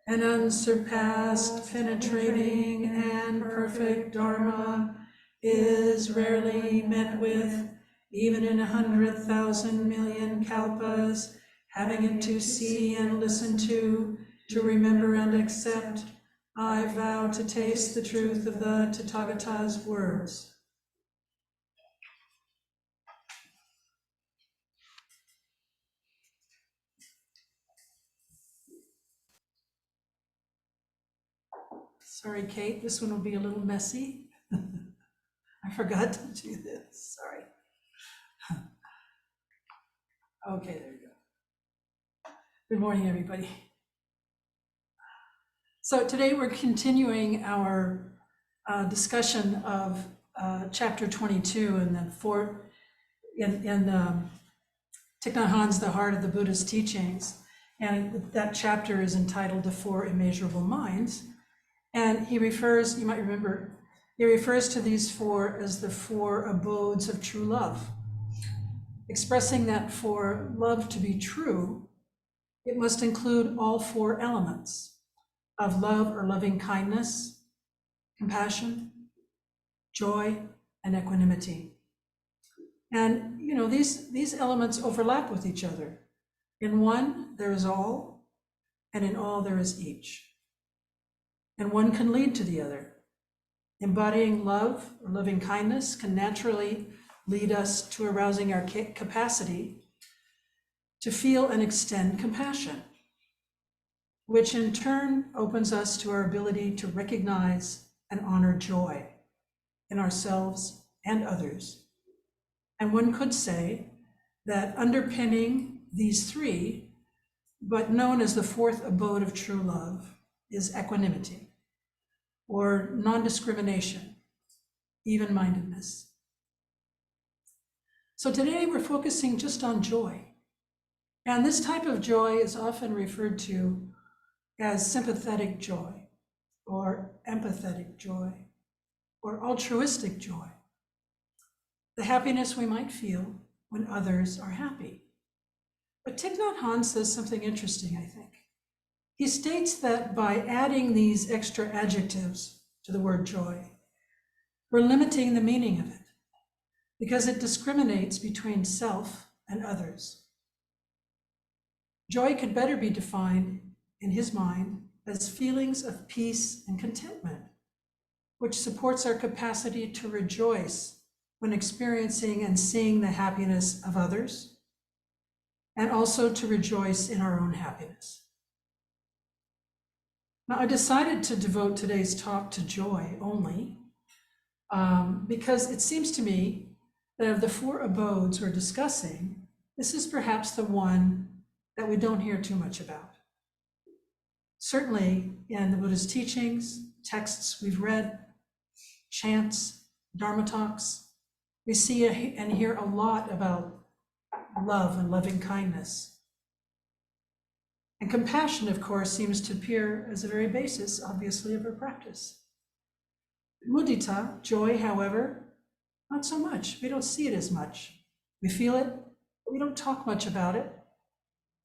An unsurpassed, penetrating, and perfect Dharma is rarely met with, even in 100,000 million kalpas, having it to see and listen to remember and accept, I vow to taste the truth of the Tathagata's words. Sorry, Kate, this one will be a little messy. I forgot to do this, sorry. Okay, there you go. Good morning, everybody. So today we're continuing our discussion of chapter 22 and then in Thich Nhat Hanh's The Heart of the Buddha's Teachings. And that chapter is entitled The Four Immeasurable Minds. And he refers, you might remember, he refers to these four as the four abodes of true love, expressing that for love to be true, it must include all four elements of love or loving kindness, compassion, joy, and equanimity. And you know, these elements overlap with each other. In one, there is all, and in all, there is each. And one can lead to the other. Embodying love or loving kindness can naturally lead us to arousing our capacity to feel and extend compassion, which in turn opens us to our ability to recognize and honor joy in ourselves and others. And one could say that underpinning these three, but known as the fourth abode of true love, is equanimity, or non-discrimination, even-mindedness. So today we're focusing just on joy. And this type of joy is often referred to as sympathetic joy, or empathetic joy, or altruistic joy. The happiness we might feel when others are happy. But Thich Nhat Hanh says something interesting, I think. He states that by adding these extra adjectives to the word joy, we're limiting the meaning of it because it discriminates between self and others. Joy could better be defined in his mind as feelings of peace and contentment, which supports our capacity to rejoice when experiencing and seeing the happiness of others, and also to rejoice in our own happiness. Now, I decided to devote today's talk to joy only because it seems to me that of the four abodes we're discussing, this is perhaps the one that we don't hear too much about. Certainly in the Buddha's teachings, texts we've read, chants, Dharma talks, we see and hear a lot about love and loving kindness. And compassion, of course, seems to appear as the very basis, obviously, of our practice. Mudita, joy, however, not so much. We don't see it as much. We feel it, but we don't talk much about it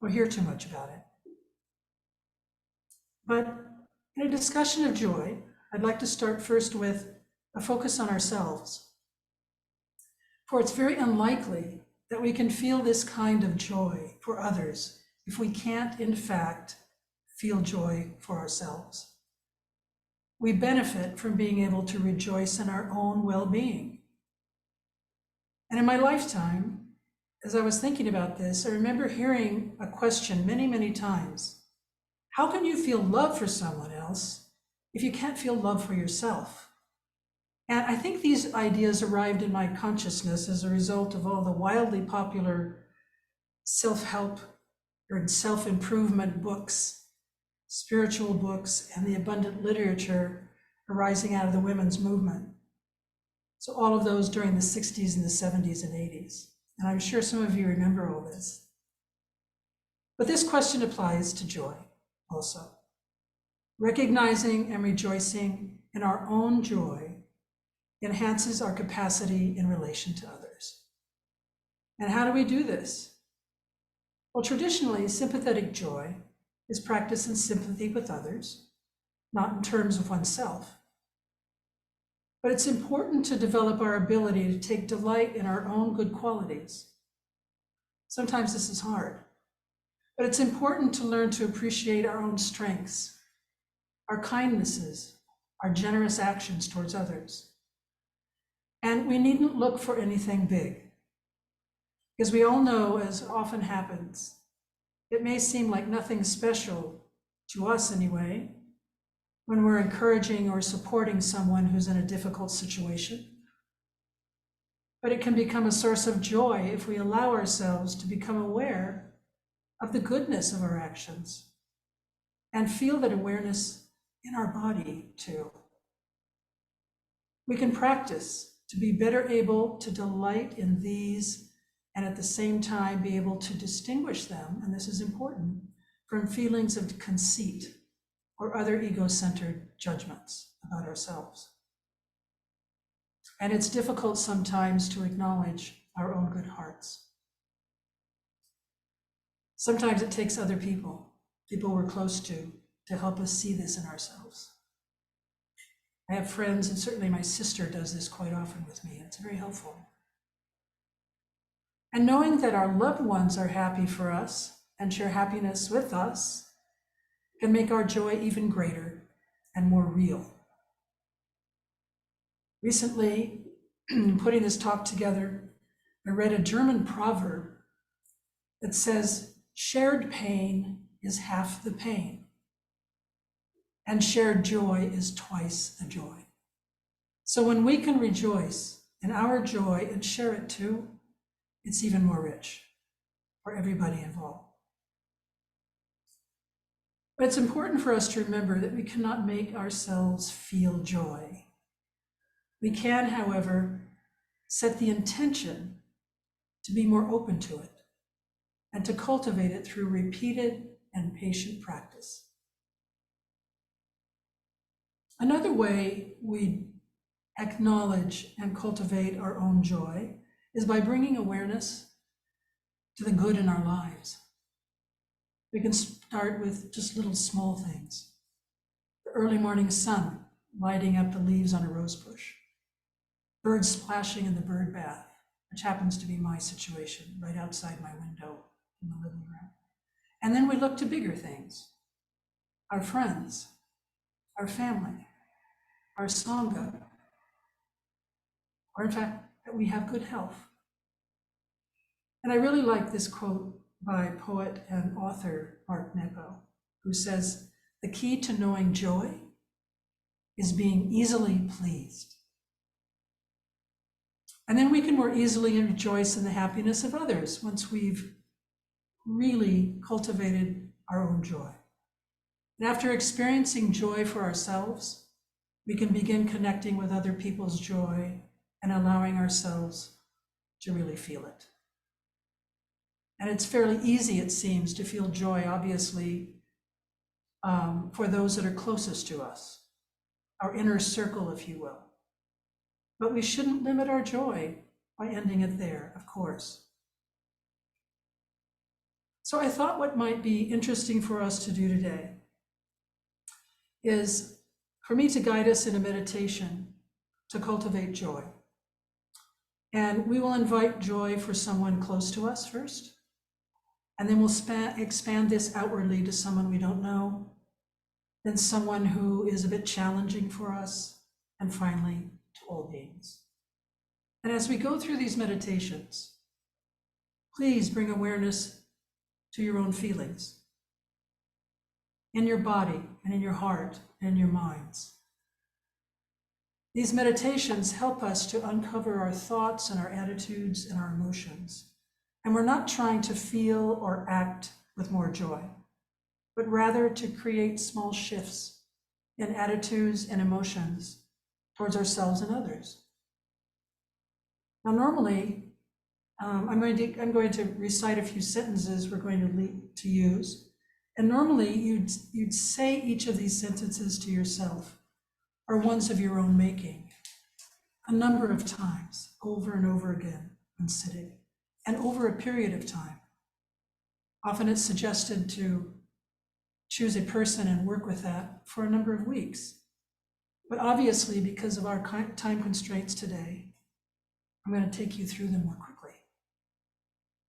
or hear too much about it. But in a discussion of joy, I'd like to start first with a focus on ourselves. For it's very unlikely that we can feel this kind of joy for others if we can't, in fact, feel joy for ourselves. We benefit from being able to rejoice in our own well-being. And in my lifetime, as I was thinking about this, I remember hearing a question many, many times. How can you feel love for someone else if you can't feel love for yourself? And I think these ideas arrived in my consciousness as a result of all the wildly popular self-help or self-improvement books, spiritual books, and the abundant literature arising out of the women's movement. So all of those during the 60s and the 70s and 80s. And I'm sure some of you remember all this. But this question applies to joy also. Recognizing and rejoicing in our own joy enhances our capacity in relation to others. And how do we do this? Well, traditionally, sympathetic joy is practice in sympathy with others, not in terms of oneself. But it's important to develop our ability to take delight in our own good qualities. Sometimes this is hard, but it's important to learn to appreciate our own strengths, our kindnesses, our generous actions towards others. And we needn't look for anything big, because we all know, as often happens, it may seem like nothing special, to us anyway, when we're encouraging or supporting someone who's in a difficult situation. But it can become a source of joy if we allow ourselves to become aware of the goodness of our actions and feel that awareness in our body too. We can practice to be better able to delight in these and at the same time be able to distinguish them, and this is important, from feelings of conceit or other ego-centered judgments about ourselves. And it's difficult sometimes to acknowledge our own good hearts. Sometimes it takes other people we're close to help us see this in ourselves. I have friends, and certainly my sister does this quite often with me. It's very helpful. And knowing that our loved ones are happy for us and share happiness with us can make our joy even greater and more real. Recently, in putting this talk together, I read a German proverb that says, shared pain is half the pain, and shared joy is twice the joy. So when we can rejoice in our joy and share it too, it's even more rich for everybody involved. But it's important for us to remember that we cannot make ourselves feel joy. We can, however, set the intention to be more open to it and to cultivate it through repeated and patient practice. Another way we acknowledge and cultivate our own joy is by bringing awareness to the good in our lives. We can start with just little small things. The early morning sun lighting up the leaves on a rose bush, birds splashing in the bird bath, which happens to be my situation right outside my window in the living room. And then we look to bigger things, our friends, our family, our Sangha, or in fact, that we have good health. And I really like this quote by poet and author Mark Nepo, who says, "The key to knowing joy is being easily pleased." And then we can more easily rejoice in the happiness of others once we've really cultivated our own joy. And after experiencing joy for ourselves, we can begin connecting with other people's joy and allowing ourselves to really feel it. And it's fairly easy, it seems, to feel joy, obviously, for those that are closest to us, our inner circle, if you will. But we shouldn't limit our joy by ending it there, of course. So I thought what might be interesting for us to do today is for me to guide us in a meditation to cultivate joy. And we will invite joy for someone close to us first, and then we'll expand this outwardly to someone we don't know, then someone who is a bit challenging for us, and finally to all beings. And as we go through these meditations, please bring awareness to your own feelings in your body and in your heart and in your minds. These meditations help us to uncover our thoughts and our attitudes and our emotions. And we're not trying to feel or act with more joy, but rather to create small shifts in attitudes and emotions towards ourselves and others. Now, normally, I'm going to recite a few sentences we're going to use. And normally you'd say each of these sentences to yourself or ones of your own making a number of times, over and over again when sitting, and over a period of time. Often it's suggested to choose a person and work with that for a number of weeks. But obviously, because of our time constraints today, I'm going to take you through them more quickly.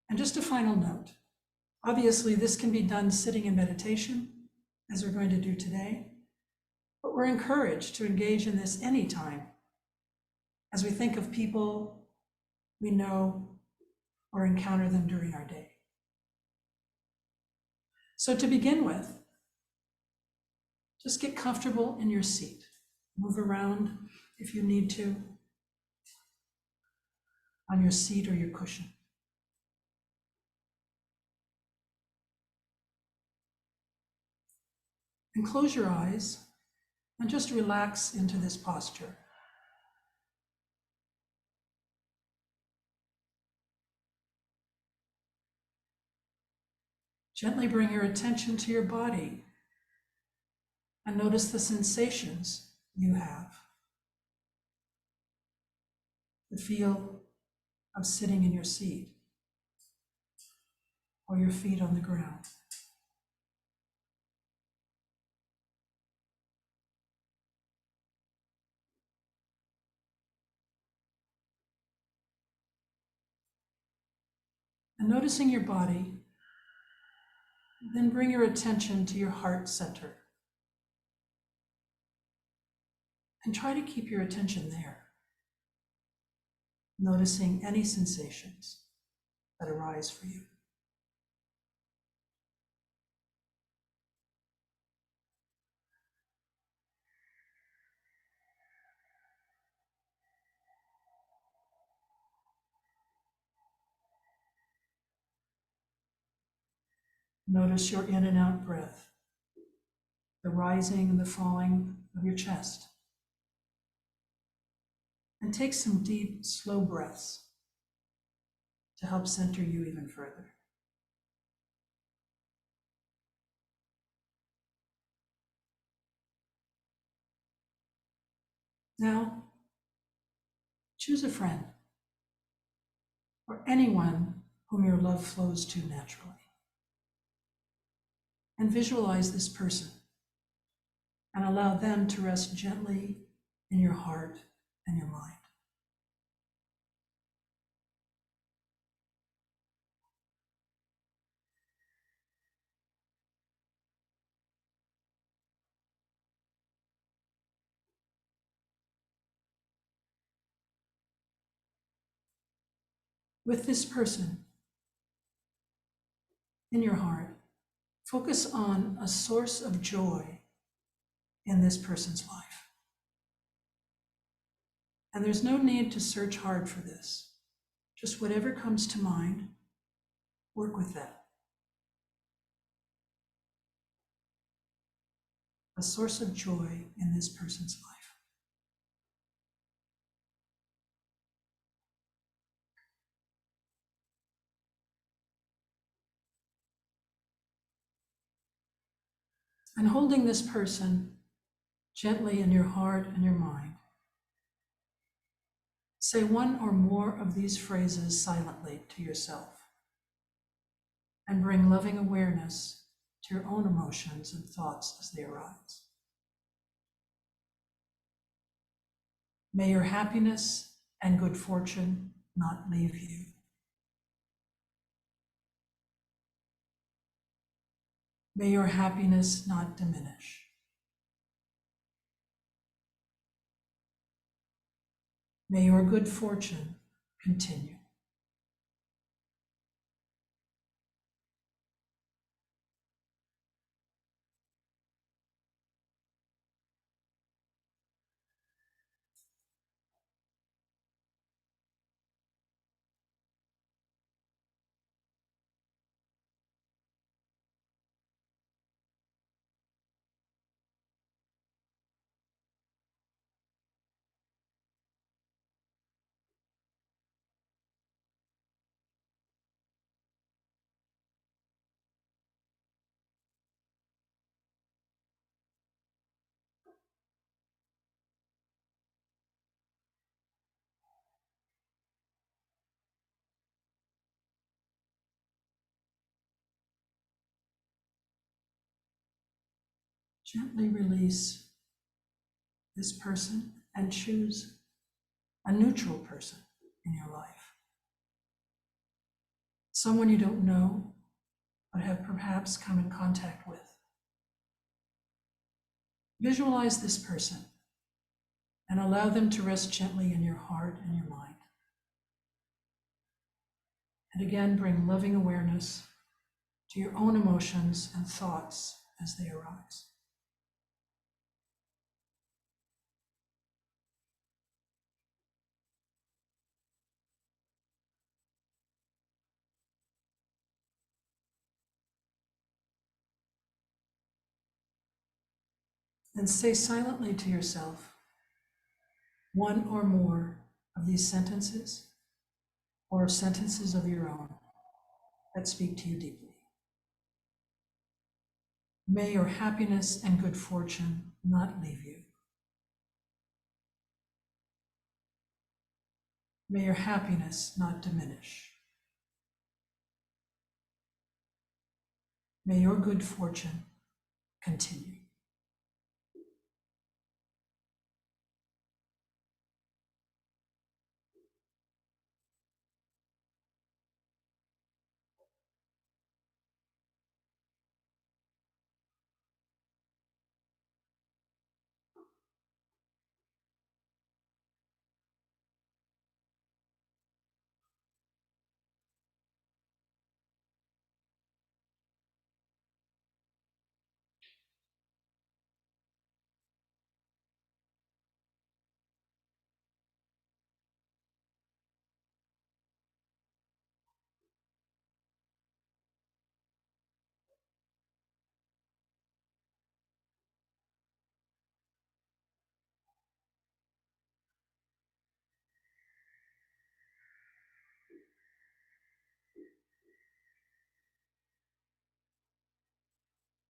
And just a final note, obviously this can be done sitting in meditation, as we're going to do today, but we're encouraged to engage in this anytime as we think of people we know or encounter them during our day. So to begin with, just get comfortable in your seat. Move around if you need to on your seat or your cushion. And close your eyes and just relax into this posture. Gently bring your attention to your body and notice the sensations you have. The feel of sitting in your seat or your feet on the ground. And noticing your body, then bring your attention to your heart center. And try to keep your attention there, noticing any sensations that arise for you. Notice your in and out breath, the rising and the falling of your chest. And take some deep, slow breaths to help center you even further. Now, choose a friend or anyone whom your love flows to naturally. And visualize this person and allow them to rest gently in your heart and your mind. With this person in your heart, focus on a source of joy in this person's life. And there's no need to search hard for this. Just whatever comes to mind, work with that. A source of joy in this person's life. And holding this person gently in your heart and your mind, say one or more of these phrases silently to yourself and bring loving awareness to your own emotions and thoughts as they arise. May your happiness and good fortune not leave you. May your happiness not diminish. May your good fortune continue. Gently release this person and choose a neutral person in your life. Someone you don't know, but have perhaps come in contact with. Visualize this person and allow them to rest gently in your heart and your mind. And again, bring loving awareness to your own emotions and thoughts as they arise. And say silently to yourself one or more of these sentences or sentences of your own that speak to you deeply. May your happiness and good fortune not leave you. May your happiness not diminish. May your good fortune continue.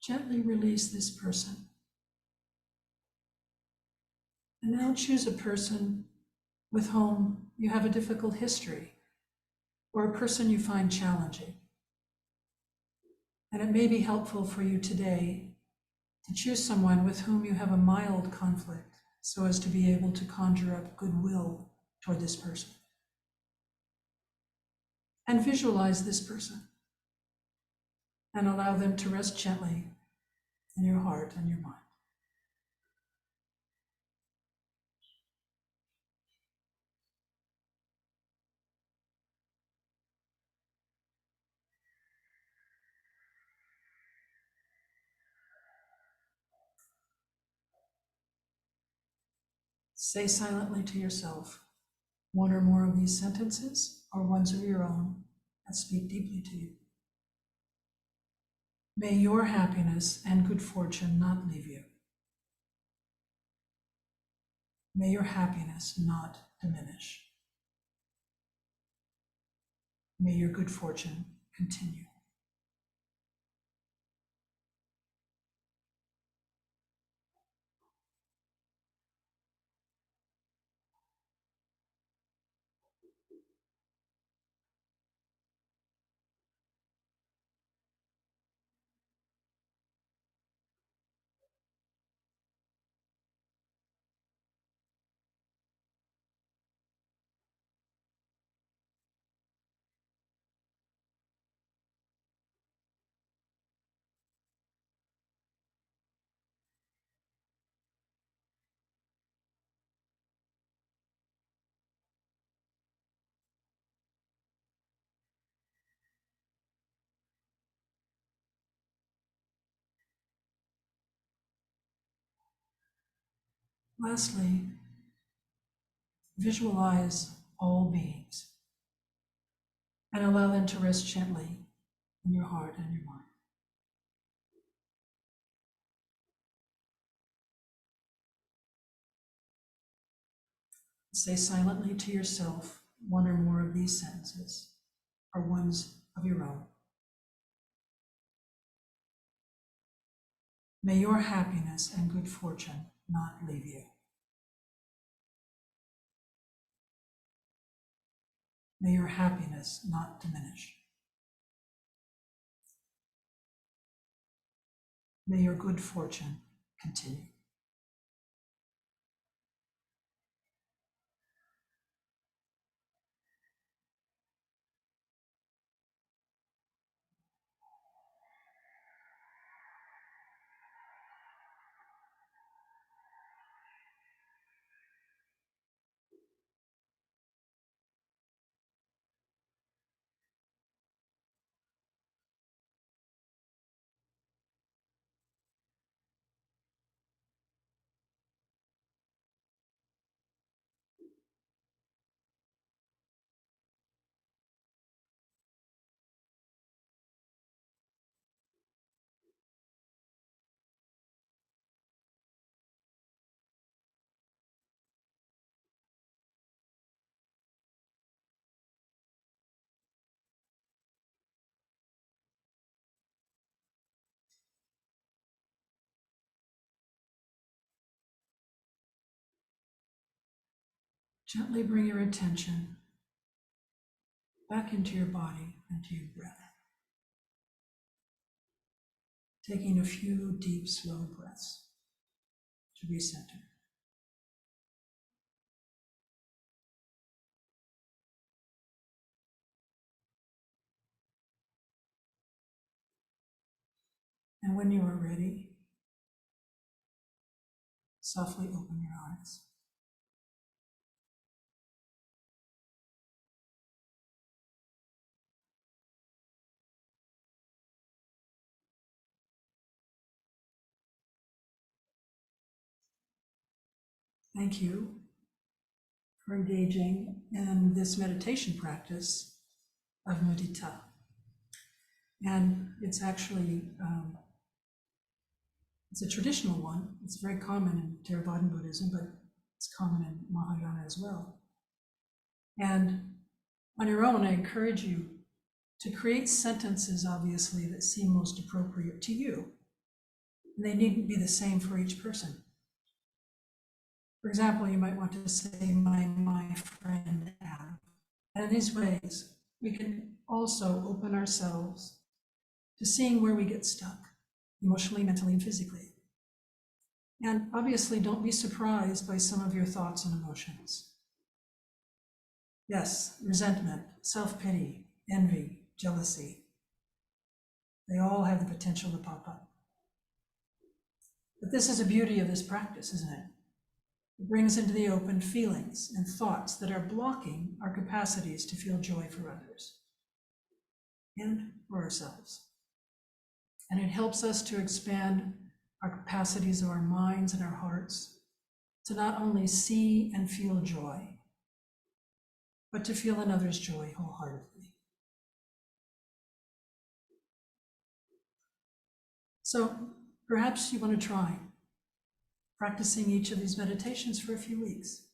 Gently release this person. And now choose a person with whom you have a difficult history or a person you find challenging. And it may be helpful for you today to choose someone with whom you have a mild conflict so as to be able to conjure up goodwill toward this person. And visualize this person and allow them to rest gently in your heart and your mind. Say silently to yourself one or more of these sentences or ones of your own that speak deeply to you. May your happiness and good fortune not leave you. May your happiness not diminish. May your good fortune continue. Lastly, visualize all beings and allow them to rest gently in your heart and your mind. Say silently to yourself one or more of these sentences or ones of your own. May your happiness and good fortune not leave you. May your happiness not diminish. May your good fortune continue. Gently bring your attention back into your body and to your breath. Taking a few deep, slow breaths to recenter. And when you are ready, softly open your eyes. Thank you for engaging in this meditation practice of mudita. And it's actually, it's a traditional one. It's very common in Theravadan Buddhism, but it's common in Mahayana as well. And on your own, I encourage you to create sentences, obviously, that seem most appropriate to you. And they needn't be the same for each person. For example, you might want to say, my friend Adam. And in these ways, we can also open ourselves to seeing where we get stuck, emotionally, mentally, and physically. And obviously, don't be surprised by some of your thoughts and emotions. Yes, resentment, self-pity, envy, jealousy. They all have the potential to pop up. But this is the beauty of this practice, isn't it? It brings into the open feelings and thoughts that are blocking our capacities to feel joy for others and for ourselves. And it helps us to expand our capacities of our minds and our hearts to not only see and feel joy, but to feel another's joy wholeheartedly. So perhaps you want to try practicing each of these meditations for a few weeks.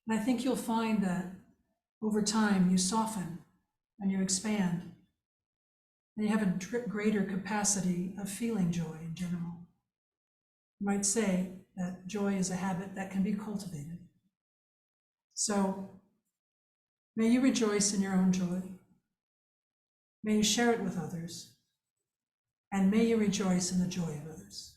And I think you'll find that over time you soften and you expand and you have a greater capacity of feeling joy in general. You might say that joy is a habit that can be cultivated. So may you rejoice in your own joy. May you share it with others. And may you rejoice in the joy of others.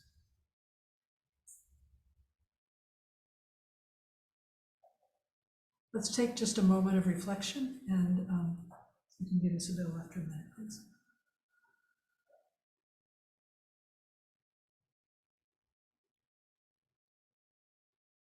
Let's take just a moment of reflection, and you can give us a little after a minute, please.